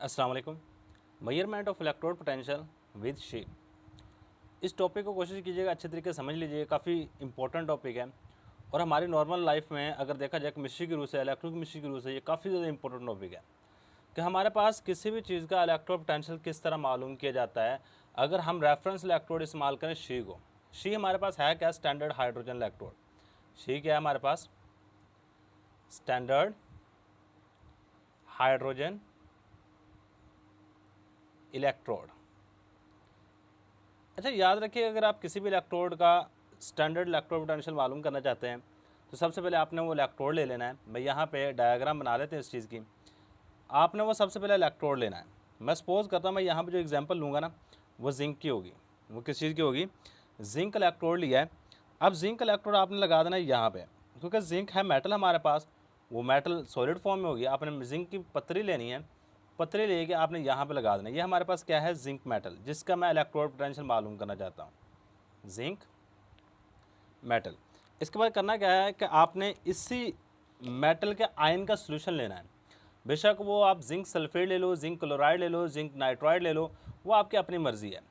अस्सलाम वालेकुम। Measurement of electrode potential with she. इस टॉपिक को कोशिश कीजिएगा अच्छे तरीके से समझ लीजिए, काफ़ी इंपॉर्टेंट टॉपिक है और हमारी नॉर्मल लाइफ में अगर देखा जाए केमिस्ट्री की रूह से, इलेक्ट्रॉनिक केमिस्ट्री की रूह से ये काफ़ी ज़्यादा इंपॉर्टेंट टॉपिक है कि हमारे पास किसी भी चीज़ का इलेक्ट्रोड पोटेंशियल किस तरह मालूम किया जाता है। अगर हम रेफरेंस इलेक्ट्रोड इस्तेमाल करें शी को, शी हमारे पास है क्या? Standard hydrogen electrode. शी क्या है हमारे पास? Standard hydrogen electrode. अच्छा, याद रखिए, अगर आप किसी भी इलेक्ट्रोड का स्टैंडर्ड इलेक्ट्रोड पोटेंशियल मालूम करना चाहते हैं तो सबसे पहले आपने वो इलेक्ट्रोड ले लेना है। मैं यहाँ पे डायग्राम बना लेते हैं इस चीज़ की। आपने वो सबसे पहले इलेक्ट्रोड लेना है। मैं सपोज़ करता हूँ, मैं यहाँ पे जो एग्जांपल लूँगा ना वो जिंक की होगी। वो किस चीज़ की होगी? जिंक इलेक्ट्रोड लिया है। अब जिंक इलेक्ट्रोड आपने लगा देना है यहाँ पे, क्योंकि जिंक है मेटल हमारे पास, वो मेटल सॉलिड फॉर्म में होगी। आपने जिंक की पतरी लेनी है, पतरी लेके आपने यहाँ पे लगा देना। ये हमारे पास क्या है? जिंक मेटल, जिसका मैं इलेक्ट्रोड पोटेंशियल मालूम करना चाहता हूँ, जिंक मेटल। इसके बाद करना क्या है कि आपने इसी मेटल के आयन का सोल्यूशन लेना है। बेशक वो आप जिंक सल्फेट ले लो, जिंक क्लोराइड ले लो, जिंक नाइट्राइड ले लो, वो आपकी अपनी मर्जी है।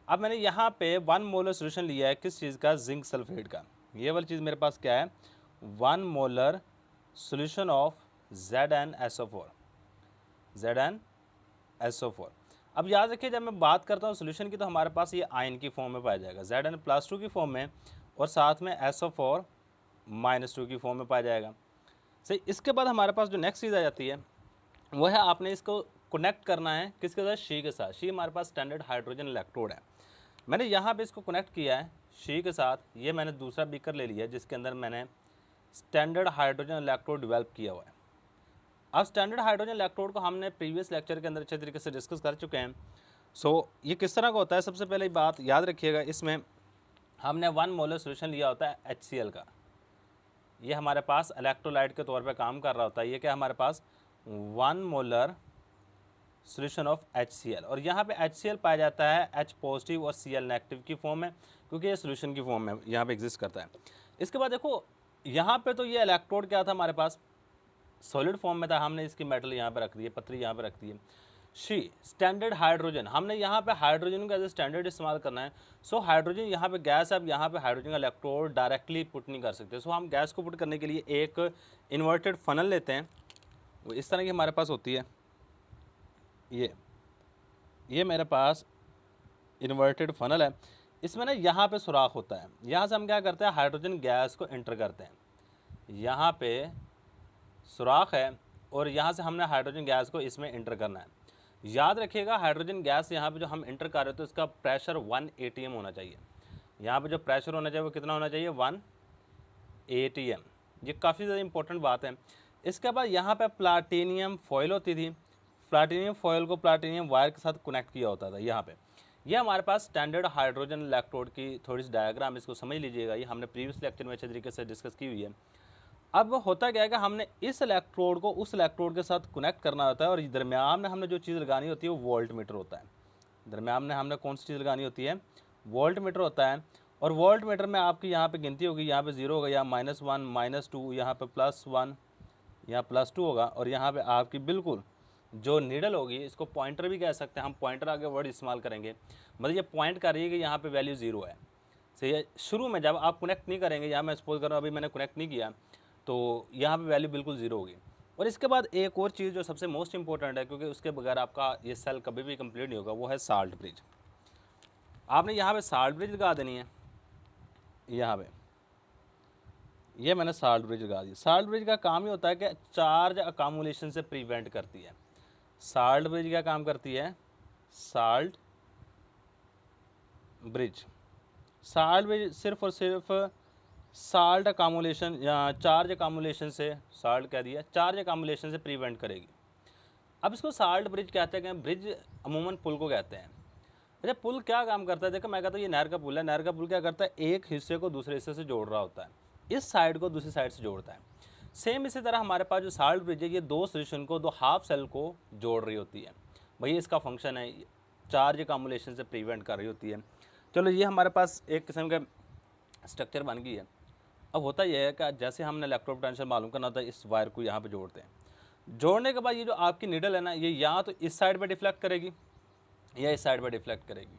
अब मैंने यहाँ पे 1 मोलर सोल्यूशन लिया है, किस चीज़ का? जिंक सल्फेट का। ये वाली चीज़ मेरे पास क्या है? 1 molar solution of ZnSO4, ZnSO4। अब याद रखिए, जब मैं बात करता हूँ सोल्यूशन की तो हमारे पास ये आयन की फॉर्म में पाया जाएगा, Zn+2 की फॉर्म में, और साथ में SO4-2 की फॉर्म में पाया जाएगा। सही। इसके बाद हमारे पास जो नेक्स्ट चीज़ आ जाती है वो है, आपने इसको कनेक्ट करना है किसके साथ? शी के साथ। शी हमारे पास स्टैंडर्ड हाइड्रोजन इलेक्ट्रोड है। मैंने यहाँ पे इसको कनेक्ट किया है शी के साथ। ये मैंने दूसरा बीकर ले लिया जिसके अंदर मैंने स्टैंडर्ड हाइड्रोजन इलेक्ट्रोड डेवलप किया हुआ है। अब स्टैंडर्ड हाइड्रोजन इलेक्ट्रोड को हमने प्रीवियस लेक्चर के अंदर अच्छे तरीके से डिस्कस कर चुके हैं। ये किस तरह का होता है? सबसे पहले बात याद रखिएगा, इसमें हमने 1 मोलर सोल्यूशन लिया होता है HCl का। ये हमारे पास इलेक्ट्रोलाइट के तौर पे काम कर रहा होता है। ये क्या हमारे पास? 1 मोलर सोल्यूशन ऑफ HCl, और यहाँ पे HCl पाया जाता है H पॉजिटिव और Cl नेगेटिव की फॉर्म में, क्योंकि ये सोल्यूशन की फॉर्म में यहाँ पे एग्जिस्ट करता है। इसके बाद देखो, यहाँ पे तो ये इलेक्ट्रोड क्या था हमारे पास? सॉलिड फॉर्म में था। हमने इसकी मेटल यहाँ पे रख दी है, पतरी यहाँ पे रख दी है। शी स्टैंडर्ड हाइड्रोजन, हमने यहाँ पे हाइड्रोजन का एज ए स्टैंडर्ड इस्तेमाल करना है। हाइड्रोजन यहाँ पे गैस है। अब यहाँ पे हाइड्रोजन का इलेक्ट्रोड डायरेक्टली पुट नहीं कर सकते। हम गैस को पुट करने के लिए एक इन्वर्टेड फनल लेते हैं। वो इस तरह की हमारे पास होती है। ये मेरे पास इन्वर्टेड फनल है। इसमें ना यहाँ पे सुराख होता है। यहाँ से हम क्या करते हैं? हाइड्रोजन गैस को एंटर करते हैं। यहाँ पे सुराख है और यहाँ से हमने हाइड्रोजन गैस को इसमें इंटर करना है। याद रखिएगा, हाइड्रोजन गैस यहाँ पे जो हम इंटर कर रहे हैं तो इसका प्रेशर 1 atm होना चाहिए। यहाँ पे जो प्रेशर होना चाहिए वो कितना होना चाहिए? 1 atm। ये काफ़ी ज़्यादा इंपॉर्टेंट बात है। इसके बाद यहाँ पे प्लाटीनियम फॉयल होती थी। प्लाटीनियम फॉयल को प्लाटीनियम वायर के साथ कनेक्ट किया होता था यहाँ पे। ये हमारे पास स्टैंडर्ड हाइड्रोजन इलेक्ट्रोड की थोड़ी सी डायग्राम, इसको समझ लीजिएगा। ये हमने प्रीवियस लेक्चर में अच्छे तरीके से डिस्कस की हुई है। अब होता क्या है कि हमने इस इलेक्ट्रोड को उस इलेक्ट्रोड के साथ कनेक्ट करना होता है, और दरमियान में हमने जो चीज़ लगानी होती है वो वोल्ट मीटर होता है। दरमियान में हमने कौन सी चीज़ लगानी होती है? वोल्ट मीटर होता है। और वोल्ट मीटर में आपकी यहाँ पे गिनती होगी, यहाँ पे 0 होगा, यहाँ -1 -2, यहाँ पे +1, यहाँ +2 होगा, और यहाँ पे आपकी बिल्कुल जो नीडल होगी, इसको पॉइंटर भी कह सकते हैं हम, पॉइंटर आगे वर्ड इस्तेमाल करेंगे। मतलब ये पॉइंट कर रही है कि यहाँ पे वैल्यू 0 है। सही है। शुरू में जब आप कनेक्ट नहीं करेंगे, यहाँ मैं सपोज कर रहा हूँ अभी मैंने कनेक्ट नहीं किया, तो यहाँ पे वैल्यू बिल्कुल 0 होगी। और इसके बाद एक और चीज़ जो सबसे मोस्ट इंपॉर्टेंट है, क्योंकि उसके बगैर आपका ये सेल कभी भी कंप्लीट नहीं होगा, वो है साल्ट ब्रिज। आपने यहाँ पे साल्ट ब्रिज लगा देनी है। यहाँ पे ये मैंने साल्ट ब्रिज लगा दी। साल्ट ब्रिज का काम ही होता है कि चार्ज अकामुलेशन से प्रिवेंट करती है। साल्ट ब्रिज क्या काम करती है? साल्ट ब्रिज, साल्ट ब्रिज सिर्फ और सिर्फ साल्ट अकामुलेशन या चार्ज अकामुलेशन से, साल्ट कह दिया, चार्ज अकामुलेशन से प्रिवेंट करेगी। अब इसको साल्ट ब्रिज कहते हैं। ब्रिज अमूमन पुल को कहते हैं। अच्छा, पुल क्या काम करता है? देखो, मैं कहता हूँ ये नहर का पुल है। नहर का पुल क्या करता है? एक हिस्से को दूसरे हिस्से से जोड़ रहा होता है, इस साइड को दूसरी साइड से जोड़ता है। सेम इसी तरह हमारे पास जो साल्ट ब्रिज है, ये दो सोल्यूशन को, दो हाफ सेल को जोड़ रही होती है। भाई इसका फंक्शन है, चार्ज अकामुलेशन से प्रिवेंट कर रही होती है। चलो, ये हमारे पास एक किस्म का स्ट्रक्चर बन गई है। अब होता यह है कि जैसे हमने इलेक्ट्रोड पोटेंशियल मालूम करना होता है, इस वायर को यहाँ पे जोड़ते हैं। जोड़ने के बाद ये जो आपकी निडल है ना, ये या तो इस साइड पे डिफ्लेक्ट करेगी या इस साइड पे डिफ्लेक्ट करेगी,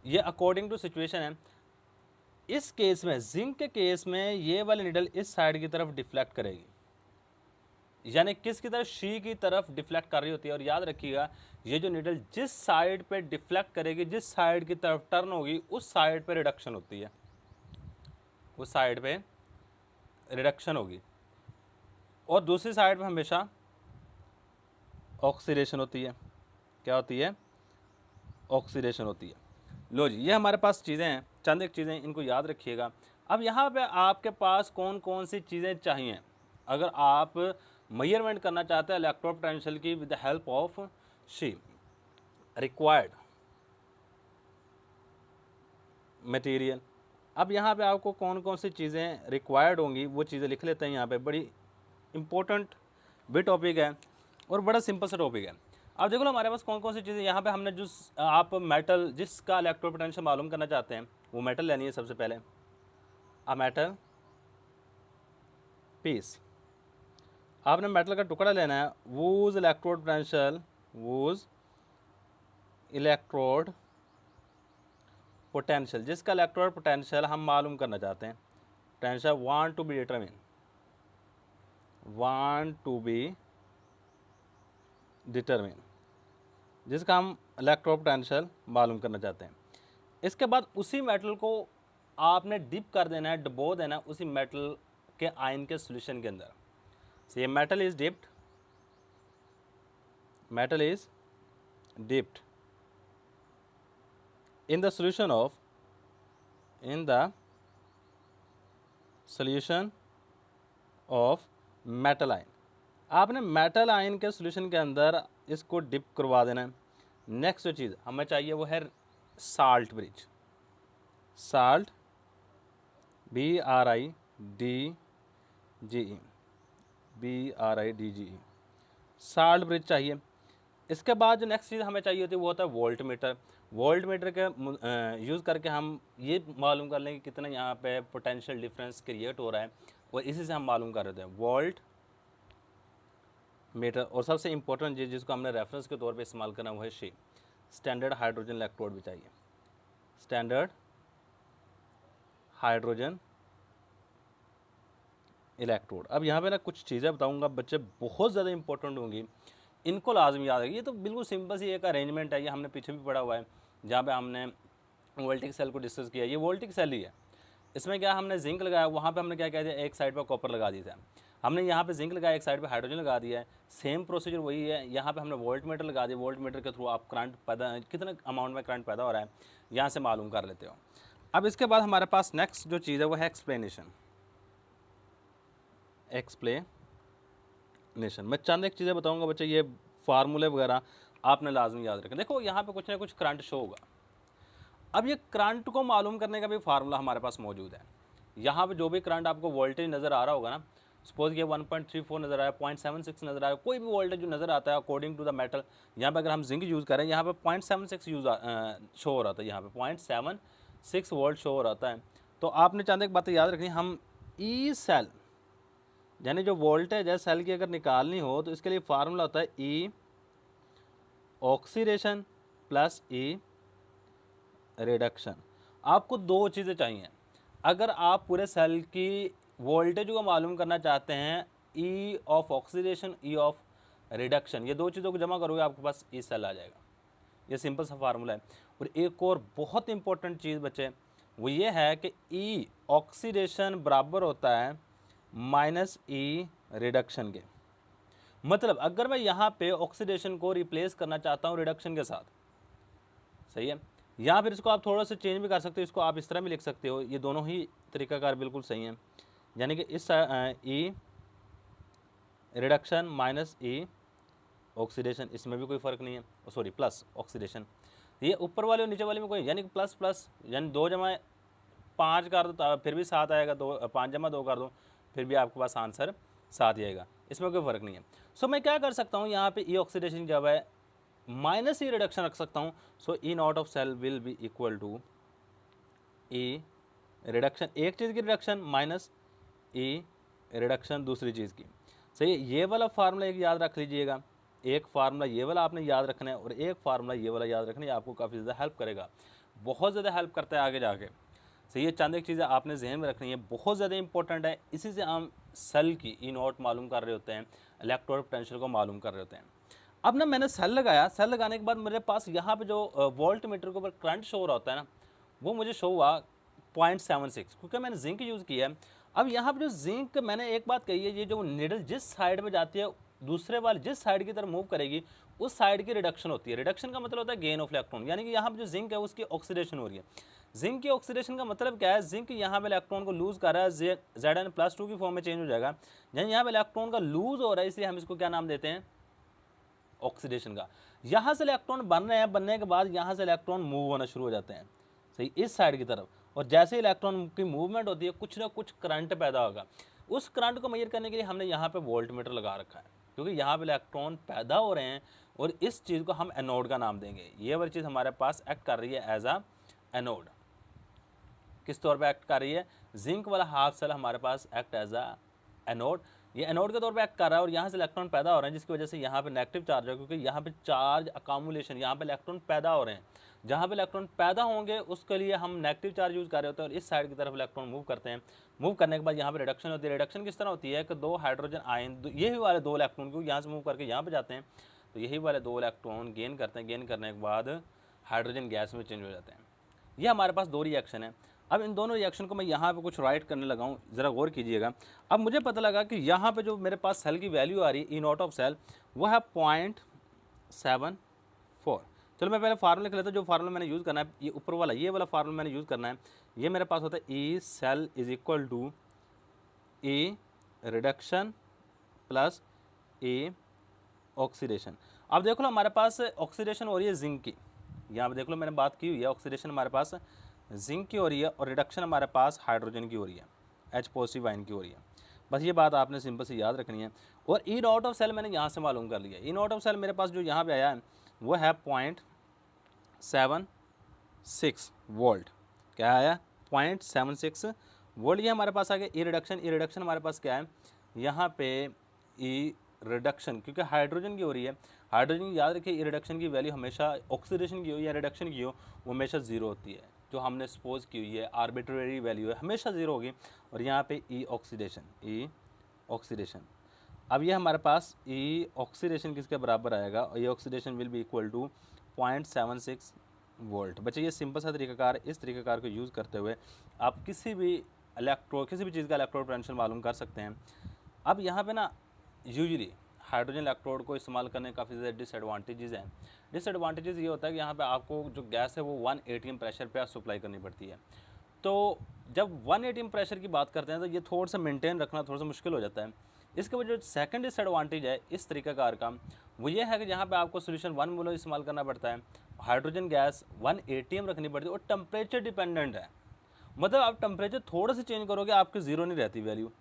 ये अकॉर्डिंग टू सिचुएशन है। इस केस में, जिंक के केस में, ये वाली निडल इस साइड की तरफ डिफ्लेक्ट करेगी, यानी किस की तरफ, शी की तरफ डिफ्लेक्ट कर रही होती है। और याद रखिएगा, ये जो निडल जिस साइड पे डिफ्लेक्ट करेगी, जिस साइड की तरफ टर्न होगी, उस साइड पे रिडक्शन होती है, उस साइड पे रिडक्शन होगी। और दूसरी साइड पे हमेशा ऑक्सीडेशन होती है। क्या होती है? ऑक्सीडेशन होती है। लो जी, ये हमारे पास चीज़ें हैं, चंद एक चीज़ें, इनको याद रखिएगा। अब यहाँ पे आपके पास कौन कौन सी चीज़ें चाहिए अगर आप मेजरमेंट करना चाहते हैं इलेक्ट्रोड पोटेंशियल की with the help of she. Required material. अब यहाँ पे आपको कौन कौन सी चीज़ें रिक्वायर्ड होंगी वो चीज़ें लिख लेते हैं यहाँ पे। बड़ी इंपॉर्टेंट भी टॉपिक है और बड़ा सिंपल सा टॉपिक है। अब देखो हमारे पास कौन कौन सी चीज़ें यहाँ पे हमने जो आप मेटल जिसका इलेक्ट्रोड पोटेंशियल मालूम करना चाहते हैं वो मेटल लेनी है सबसे पहले। अ मेटल पीस, आपने मेटल का टुकड़ा लेना है। Whose electrode potential, whose electrode potential, जिसका इलेक्ट्रोड पोटेंशियल हम मालूम करना चाहते हैं। Potential want to be determine, want to be determine, जिसका हम इलेक्ट्रोड पोटेंशियल मालूम करना चाहते हैं। इसके बाद उसी मेटल को आपने डिप कर देना है, डुबो देना है उसी मेटल के आयन के सॉल्यूशन के अंदर। So, ये metal is dipped, metal is dipped in the solution of, in the solution of metal ion। आपने मेटल आयन के सॉल्यूशन के अंदर इसको डिप करवा देना है। नेक्स्ट जो चीज़ हमें चाहिए वो है salt bridge, salt BRIDGE, salt bridge चाहिए। इसके बाद जो नेक्स्ट चीज़ हमें चाहिए होती है वो होता है वोल्ट मीटर। वोल्ट मीटर के यूज़ करके हम ये मालूम कर लें कि कितना यहाँ पे पोटेंशियल डिफरेंस क्रिएट हो रहा है, और इसी से हम मालूम कर रहे थे वोल्ट मीटर। और सबसे इंपॉर्टेंट चीज़ जिसको हमने रेफरेंस के तौर पे इस्तेमाल करना वो है शी, स्टैंडर्ड हाइड्रोजन इलेक्ट्रोड भी चाहिए, स्टैंडर्ड हाइड्रोजन इलेक्ट्रोड। अब यहाँ पे ना कुछ चीज़ें बताऊँगा बच्चे, बहुत ज़्यादा इंपॉर्टेंट होंगी, इनको लाजमी याद रखिए। ये तो बिल्कुल सिंपल सी एक अरेंजमेंट है, ये हमने पीछे भी पढ़ा हुआ है जहाँ पे हमने वोल्टिक सेल को डिस्कस किया। ये वोल्टिक सेल ही है, इसमें क्या हमने जिंक लगाया, वहाँ पे हमने क्या कह दिया, एक साइड पर कॉपर लगा दिया था। हमने यहाँ पे जिंक लगाया, एक साइड पे हाइड्रोजन लगा दिया है। सेम प्रोसीजर वही है, यहाँ पे हमने वोल्ट मीटर लगा दिया। वोल्ट मीटर के थ्रू आप करंट पैदा, कितना अमाउंट में करंट पैदा हो रहा है यहाँ से मालूम कर लेते हो। अब इसके बाद हमारे पास नेक्स्ट जो चीज़ है वो है एक्सप्लेनेशन। एक्सप्लेनेशन मैं चंद एक चीज़ें बताऊंगा बच्चे, ये फार्मूले वगैरह आपने लाजमी याद रखें। देखो यहाँ पे कुछ ना कुछ करंट शो होगा। अब ये करंट को मालूम करने का भी फार्मूला हमारे पास मौजूद है। यहाँ पे जो भी करंट आपको वोल्टेज नज़र आ रहा होगा ना, सपोज ये 1.34 नज़र आया, 0.76 नज़र आया, कोई भी वोल्टेज जो नज़र आता है अकॉर्डिंग टू द मेटल। यहाँ पे अगर हम जिंक यूज़ करें, यहाँ पे 0.76 शो हो रहा था, यहाँ पे 0.76 वोल्ट शो हो रहा है। तो आपने चंद एक बातें याद रखनी, हम ई सेल यानी जो वोल्टेज है सेल की अगर निकालनी हो तो इसके लिए फार्मूला होता है ई ऑक्सीडेशन प्लस ई रिडक्शन। आपको दो चीज़ें चाहिए अगर आप पूरे सेल की वोल्टेज को मालूम करना चाहते हैं, ई of oxidation, E of reduction, ये दो चीज़ों को जमा करोगे आपके पास ई सेल आ जाएगा। ये सिंपल सा फार्मूला है। और एक और बहुत इंपॉर्टेंट चीज़ बच्चे वो ये है कि ई ऑक्सीडेशन बराबर होता है माइनस ई रिडक्शन के। मतलब अगर मैं यहाँ पे ऑक्सीडेशन को रिप्लेस करना चाहता हूँ रिडक्शन के साथ, सही है, या फिर इसको आप थोड़ा सा चेंज भी कर सकते हो, इसको आप इस तरह भी लिख सकते हो, ये दोनों ही तरीकाकार बिल्कुल सही हैं। यानी कि इस ई रिडक्शन माइनस ई ऑक्सीडेशन, इसमें भी कोई फ़र्क नहीं है, सॉरी प्लस ऑक्सीडेशन। ये ऊपर वाले और नीचे वाले में कोई, यानी कि प्लस प्लस, यानी 2 जमा 5 कर दो फिर भी 7 आएगा, 5 जमा 2 कर दो फिर भी आपके पास आंसर 7 ही आएगा, इसमें कोई फ़र्क नहीं है। सो मैं क्या कर सकता हूँ यहाँ पे ई ऑक्सीडेशन जब है माइनस ई रिडक्शन रख सकता हूँ। So E not of sale will be equal to E reduction, एक चीज़ की रिडक्शन माइनस ई रिडक्शन दूसरी चीज़ की। सही है। ये वाला फार्मूला एक याद रख लीजिएगा, एक फार्मूला ये वाला आपने याद रखना है और एक फार्मूला ये वाला याद रखना है, आपको काफ़ी ज़्यादा हेल्प करेगा, बहुत ज़्यादा हेल्प करता है आगे जाके। सही है, चंद एक चीज़ें आपने जहन में रखनी है, बहुत ज़्यादा इंपॉर्टेंट है। इसी से हम सेल की ई नॉट मालूम कर रहे होते हैं, इलेक्ट्रोड पोटेंशियल को मालूम कर रहे होते हैं। अब ना मैंने सेल लगाया, सेल लगाने के बाद मेरे पास यहाँ पे जो वोल्ट मीटर के ऊपर करंट शो हो रहा होता है ना, वो मुझे शो हुआ 0.76, क्योंकि मैंने जिंक यूज़ किया है। अब यहाँ पे जो जिंक, मैंने एक बात कही है, ये जो निडल जिस साइड में जाती है दूसरे वाले जिस साइड की तरफ मूव करेगी उस साइड की रिडक्शन होती है। रिडक्शन का मतलब होता है गेन ऑफ इलेक्ट्रॉन, यानी कि यहाँ पे जो जिंक है उसकी ऑक्सीडेशन हो रही है। जिंक की ऑक्सीडेशन का मतलब क्या है, जिंक यहाँ पे इलेक्ट्रॉन को लूज कर रहा है, Zn+2 की फॉर्म में चेंज हो जाएगा। यानी यहाँ पे इलेक्ट्रॉन का लूज हो रहा है, इसलिए हम इसको क्या नाम देते हैं, ऑक्सीडेशन का। यहाँ से इलेक्ट्रॉन बन रहे हैं, बनने के बाद यहाँ से इलेक्ट्रॉन मूव होना शुरू हो जाते हैं, सही, इस साइड की तरफ। और जैसे इलेक्ट्रॉन की मूवमेंट होती है कुछ ना कुछ करंट पैदा होगा। उस करंट को मेजर करने के लिए हमने यहाँ पे वोल्ट मीटर लगा रखा है, क्योंकि यहाँ पे इलेक्ट्रॉन पैदा हो रहे हैं और इस चीज़ को हम एनोड का नाम देंगे। ये वाली चीज़ हमारे पास एक्ट कर रही है एज अ एनोड। किस तौर पे एक्ट कर रही है, जिंक वाला हाफ सेल हमारे पास एक्ट एज अ एनोड, ये एनोड के तौर पे एक्ट कर रहा है और यहाँ से इलेक्ट्रॉन पैदा हो रहे हैं, जिसकी वजह से यहाँ पे नेगेटिव चार्ज है, क्योंकि यहाँ पे चार्ज अकामुलेशन, यहाँ पे इलेक्ट्रॉन पैदा हो रहे हैं। जहाँ पे इलेक्ट्रॉन पैदा होंगे उसके लिए हम नेगेटिव चार्ज यूज़ कर रहे होते हैं और इस साइड की तरफ इलेक्ट्रॉन मूव करते हैं। मूव करने के बाद यहाँ पे रिडक्शन होती है। रिडक्शन किस तरह होती है कि दो हाइड्रोजन आयन, यही वाले दो इलेक्ट्रॉन को यहाँ से मूव करके यहाँ पे जाते हैं, तो यही वाले दो इलेक्ट्रॉन गेन करते हैं, गेन करने के बाद हाइड्रोजन गैस में चेंज हो जाते हैं। ये हमारे पास दो रिएक्शन है। अब इन दोनों रिएक्शन को मैं यहाँ पे कुछ राइट करने लगा हूँ, ज़रा गौर कीजिएगा। अब मुझे पता लगा कि यहाँ पे जो मेरे पास सेल की वैल्यू आ रही है, ई नॉट ऑफ सेल, वो है 0.74। चलो मैं पहले फार्मूला लिख लेता हूँ। जो फार्मूला मैंने यूज़ करना है, ये ऊपर वाला, ये वाला फार्मूला मैंने यूज़ करना है। ये मेरे पास होता है E cell is equal to E reduction plus E oxidation. अब देख लो हमारे पास ऑक्सीडेशन हो रही है जिंक की, यहाँ पे देख लो मैंने बात की हुई है, ऑक्सीडेशन हमारे पास जिंक की हो रही है और रिडक्शन हमारे पास हाइड्रोजन की हो रही है, H पॉजिटिव आयन की हो रही है। बस ये बात आपने सिंपल से याद रखनी है। और ई नॉट ऑफ सेल मैंने यहाँ से मालूम कर लिया। ई नॉट ऑफ सेल मेरे पास जो यहाँ पे आया है वो है 0.76 वोल्ट। क्या आया, 0.76 वोल्ट, ये हमारे पास आ गया। ई रिडक्शन हमारे पास क्या है, यहाँ पे ई रिडक्शन, क्योंकि हाइड्रोजन की हो रही है, हाइड्रोजन याद रखिए, ई रिडक्शन की वैल्यू हमेशा ऑक्सीडेशन की हो या रिडक्शन की हो वो हमेशा ज़ीरो होती है। जो हमने सपोज की हुई है आर्बिट्रेरी वैल्यू है, हमेशा ज़ीरो होगी। और यहाँ पे ई ऑक्सीडेशन, अब ये हमारे पास ई ऑक्सीडेशन किसके बराबर आएगा, और ये oxidation will be equal to 0.76 volt. बच्चे ये सिंपल सा तरीकाकार, इस तरीकाकार को यूज़ करते हुए आप किसी भी चीज़ का इलेक्ट्रोड पोटेंशियल मालूम कर सकते हैं। अब यहाँ पे ना यूजली हाइड्रोजन इलेक्ट्रोड को इस्तेमाल करने काफ़ी ज़्यादा डिसएडवांटेजेस हैं। डिसएडवांटेजेस ये होता है कि यहाँ पे आपको जो गैस है वो 1 atm प्रेशर पे सप्लाई करनी पड़ती है। तो जब 1 atm प्रेशर की बात करते हैं तो ये थोड़ा सा मेंटेन रखना थोड़ा सा मुश्किल हो जाता है। इसके वजह जो सेकंड डिसएडवांटेज है इस तरीकाकार का, वो ये है कि यहाँ पे आपको सोल्यूशन 1 मोल इस्तेमाल करना पड़ता है, हाइड्रोजन गैस 1 atm रखनी पड़ती है और टेम्परेचर डिपेंडेंट है। मतलब आप टेम्परेचर थोड़ा सा चेंज करोगे आपकी ज़ीरो नहीं रहती वैल्यू,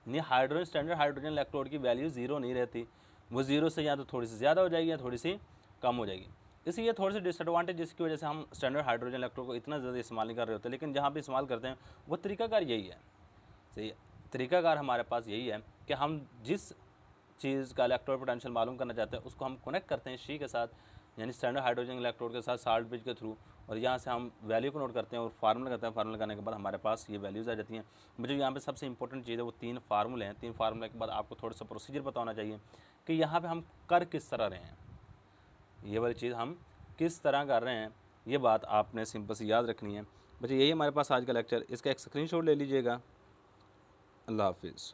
नहीं, हाइड्रोजन स्टैंडर्ड हाइड्रोजन इलेक्ट्रोड की वैल्यू ज़ीरो नहीं रहती, वो ज़ीरो से या तो थोड़ी सी ज़्यादा हो जाएगी या थोड़ी सी कम हो जाएगी। इसलिए थोड़ी सी डिसएडवांटेज, जिसकी वजह से हम स्टैंडर्ड हाइड्रोजन इलेक्ट्रोड को इतना ज़्यादा इस्तेमाल नहीं कर रहे होते। लेकिन जहाँ पे इस्तेमाल करते हैं वो तरीकाकार यही है, सही है, तरीकाकार हमारे पास यही है कि हम जिस चीज़ का इलेक्ट्रोड पोटेंशियल मालूम करना चाहते हैं उसको हम कनेक्ट करते हैं शी के साथ, यानी स्टैंडर्ड हाइड्रोजन इलेक्ट्रोड के साथ साल्ट ब्रिज के थ्रू, और यहाँ से हम वैल्यू को नोट करते हैं और फार्मूला करते हैं। फार्मूला करने के बाद हमारे पास ये वैल्यूज़ आ जाती हैं। मुझे यहाँ पे सबसे इंपॉर्टेंट चीज़ है वो 3 फार्मूले हैं। 3 फार्मूले के बाद आपको थोड़ा सा प्रोसीजर पता होना चाहिए कि यहाँ पे हम कर किस तरह रहे हैं, ये वाली चीज़ हम किस तरह कर रहे हैं, ये बात आपने सिंपल से याद रखनी है। बच्चे यही हमारे पास आज का लेक्चर, इसका एक स्क्रीनशॉट ले लीजिएगा। अल्लाह हाफिज़।